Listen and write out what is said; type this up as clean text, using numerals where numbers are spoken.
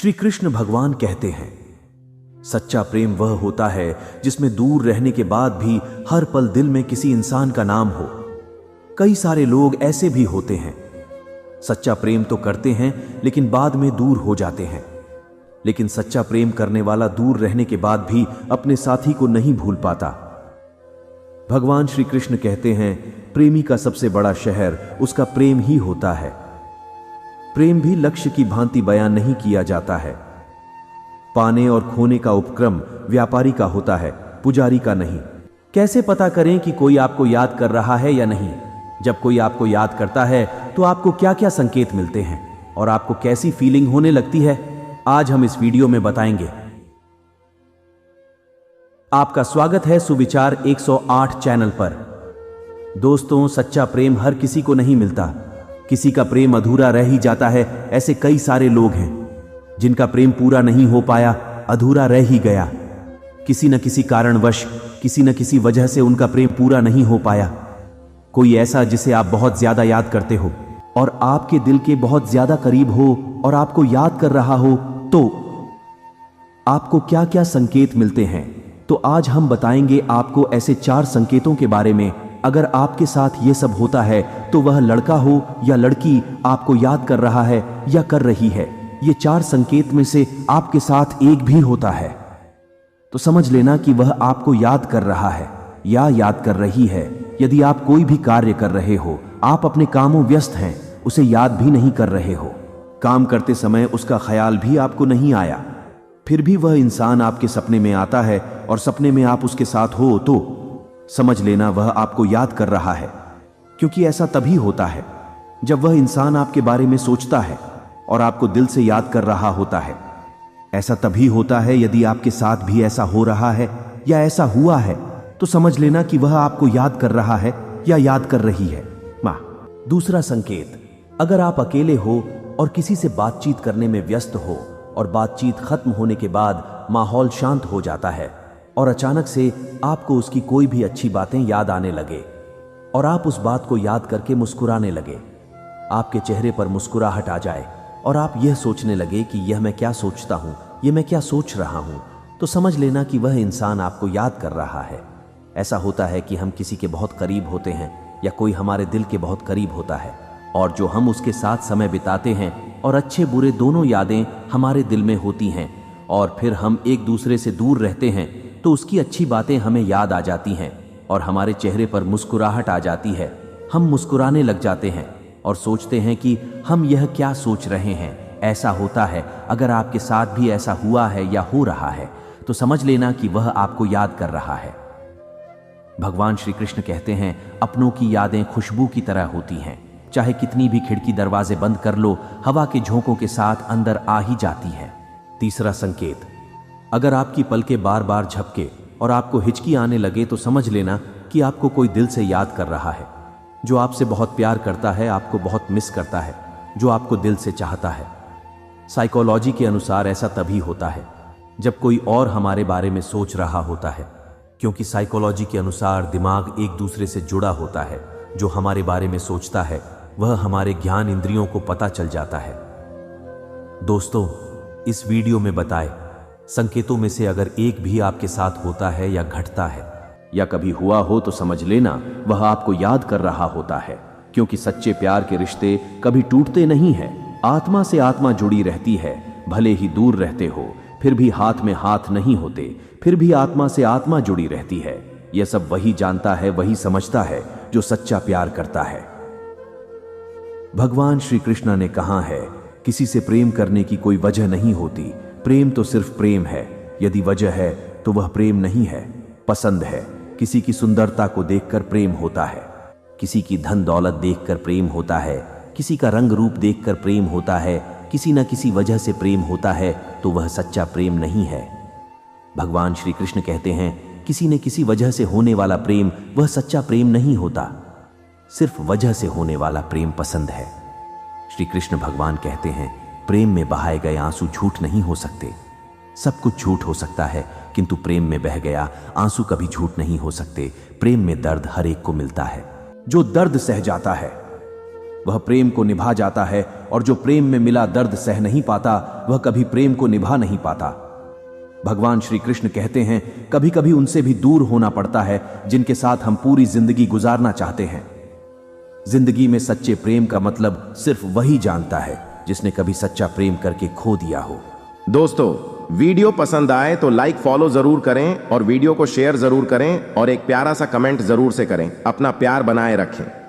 श्री कृष्ण भगवान कहते हैं, सच्चा प्रेम वह होता है जिसमें दूर रहने के बाद भी हर पल दिल में किसी इंसान का नाम हो। कई सारे लोग ऐसे भी होते हैं, सच्चा प्रेम तो करते हैं लेकिन बाद में दूर हो जाते हैं। लेकिन सच्चा प्रेम करने वाला दूर रहने के बाद भी अपने साथी को नहीं भूल पाता। भगवान श्री कृष्ण कहते हैं, प्रेमी का सबसे बड़ा शहर उसका प्रेम ही होता है। प्रेम भी लक्ष्य की भांति बयान नहीं किया जाता है। पाने और खोने का उपक्रम व्यापारी का होता है, पुजारी का नहीं। कैसे पता करें कि कोई आपको याद कर रहा है या नहीं? जब कोई आपको याद करता है तो आपको क्या क्या संकेत मिलते हैं और आपको कैसी फीलिंग होने लगती है, आज हम इस वीडियो में बताएंगे। आपका स्वागत है सुविचार 108 चैनल पर। दोस्तों, सच्चा प्रेम हर किसी को नहीं मिलता। किसी का प्रेम अधूरा रह ही जाता है। ऐसे कई सारे लोग हैं जिनका प्रेम पूरा नहीं हो पाया, अधूरा रह ही गया। किसी न किसी कारणवश, किसी न किसी वजह से उनका प्रेम पूरा नहीं हो पाया। कोई ऐसा जिसे आप बहुत ज्यादा याद करते हो और आपके दिल के बहुत ज्यादा करीब हो और आपको याद कर रहा हो, तो आपको क्या क्या संकेत मिलते हैं? तो आज हम बताएंगे आपको ऐसे 4 संकेतों के बारे में। अगर आपके साथ ये सब होता है तो वह लड़का हो या लड़की आपको याद कर रहा है या कर रही है। ये 4 संकेत में से आपके साथ एक भी होता है तो समझ लेना कि वह आपको याद कर रहा है या याद कर रही है। यदि आप कोई भी कार्य कर रहे हो, आप अपने कामों व्यस्त हैं, उसे याद भी नहीं कर रहे हो, काम करते समय उसका ख्याल भी आपको नहीं आया, फिर भी वह इंसान आपके सपने में आता है और सपने में आप उसके साथ हो, तो समझ लेना वह आपको याद कर रहा है। क्योंकि ऐसा तभी होता है जब वह इंसान आपके बारे में सोचता है और आपको दिल से याद कर रहा होता है। ऐसा तभी होता है यदि आपके साथ भी ऐसा हो रहा है या ऐसा हुआ है, तो समझ लेना कि वह आपको याद कर रहा है या याद कर रही है। दूसरा संकेत, अगर आप अकेले हो और किसी से बातचीत करने में व्यस्त हो और बातचीत खत्म होने के बाद माहौल शांत हो जाता है और अचानक से आपको उसकी कोई भी अच्छी बातें याद आने लगे और आप उस बात को याद करके मुस्कुराने लगे, आपके चेहरे पर मुस्कुराहट आ जाए और आप यह सोचने लगे कि यह मैं क्या सोचता हूं, यह मैं क्या सोच रहा हूं, तो समझ लेना कि वह इंसान आपको याद कर रहा है। ऐसा होता है कि हम किसी के बहुत करीब होते हैं या कोई हमारे दिल के बहुत करीब होता है और जो हम उसके साथ समय बिताते हैं और अच्छे बुरे दोनों यादें हमारे दिल में होती हैं और फिर हम एक दूसरे से दूर रहते हैं तो उसकी अच्छी बातें हमें याद आ जाती हैं और हमारे चेहरे पर मुस्कुराहट आ जाती है। हम मुस्कुराने लग जाते हैं और सोचते हैं कि हम यह क्या सोच रहे हैं। ऐसा होता है। अगर आपके साथ भी ऐसा हुआ है या हो रहा है तो समझ लेना कि वह आपको याद कर रहा है। भगवान श्री कृष्ण कहते हैं, अपनों की यादें खुशबू की तरह होती हैं, चाहे कितनी भी खिड़की दरवाजे बंद कर लो, हवा के झोंकों के साथ अंदर आ ही जाती है। तीसरा संकेत, अगर आपकी पलकें बार बार झपके और आपको हिचकी आने लगे तो समझ लेना कि आपको कोई दिल से याद कर रहा है, जो आपसे बहुत प्यार करता है, आपको बहुत मिस करता है, जो आपको दिल से चाहता है। साइकोलॉजी के अनुसार ऐसा तभी होता है जब कोई और हमारे बारे में सोच रहा होता है, क्योंकि साइकोलॉजी के अनुसार दिमाग एक दूसरे से जुड़ा होता है। जो हमारे बारे में सोचता है वह हमारे ज्ञान इंद्रियों को पता चल जाता है। दोस्तों, इस वीडियो में बताए संकेतों में से अगर एक भी आपके साथ होता है या घटता है या कभी हुआ हो तो समझ लेना वह आपको याद कर रहा होता है। क्योंकि सच्चे प्यार के रिश्ते कभी टूटते नहीं हैं। आत्मा से आत्मा जुड़ी रहती है। भले ही दूर रहते हो फिर भी हाथ में हाथ नहीं होते, फिर भी आत्मा से आत्मा जुड़ी रहती है। यह सब वही जानता है, वही समझता है जो सच्चा प्यार करता है। भगवान श्री कृष्ण ने कहा है, किसी से प्रेम करने की कोई वजह नहीं होती। प्रेम तो सिर्फ प्रेम है। यदि वजह है तो वह प्रेम नहीं है, पसंद है। किसी की सुंदरता को देखकर प्रेम होता है, किसी की धन दौलत देखकर प्रेम होता है, किसी का रंग रूप देखकर प्रेम होता है, किसी न किसी वजह से प्रेम होता है, तो वह सच्चा प्रेम नहीं है। भगवान श्री कृष्ण कहते हैं, किसी न किसी वजह से होने वाला प्रेम वह सच्चा प्रेम नहीं होता। सिर्फ वजह से होने वाला प्रेम पसंद है। श्री कृष्ण भगवान कहते हैं, प्रेम में बहाए गए आंसू झूठ नहीं हो सकते। सब कुछ झूठ हो सकता है किंतु प्रेम में बह गया आंसू कभी झूठ नहीं हो सकते। प्रेम में दर्द हर एक को मिलता है। जो दर्द सह जाता है वह प्रेम को निभा जाता है, और जो प्रेम में मिला दर्द सह नहीं पाता वह कभी प्रेम को निभा नहीं पाता। भगवान श्री कृष्ण कहते हैं, कभी कभी उनसे भी दूर होना पड़ता है जिनके साथ हम पूरी जिंदगी गुजारना चाहते हैं। जिंदगी में सच्चे प्रेम का मतलब सिर्फ वही जानता है जिसने कभी सच्चा प्रेम करके खो दिया हो। दोस्तों, वीडियो पसंद आए तो लाइक फॉलो जरूर करें और वीडियो को शेयर जरूर करें और एक प्यारा सा कमेंट जरूर से करें। अपना प्यार बनाए रखें।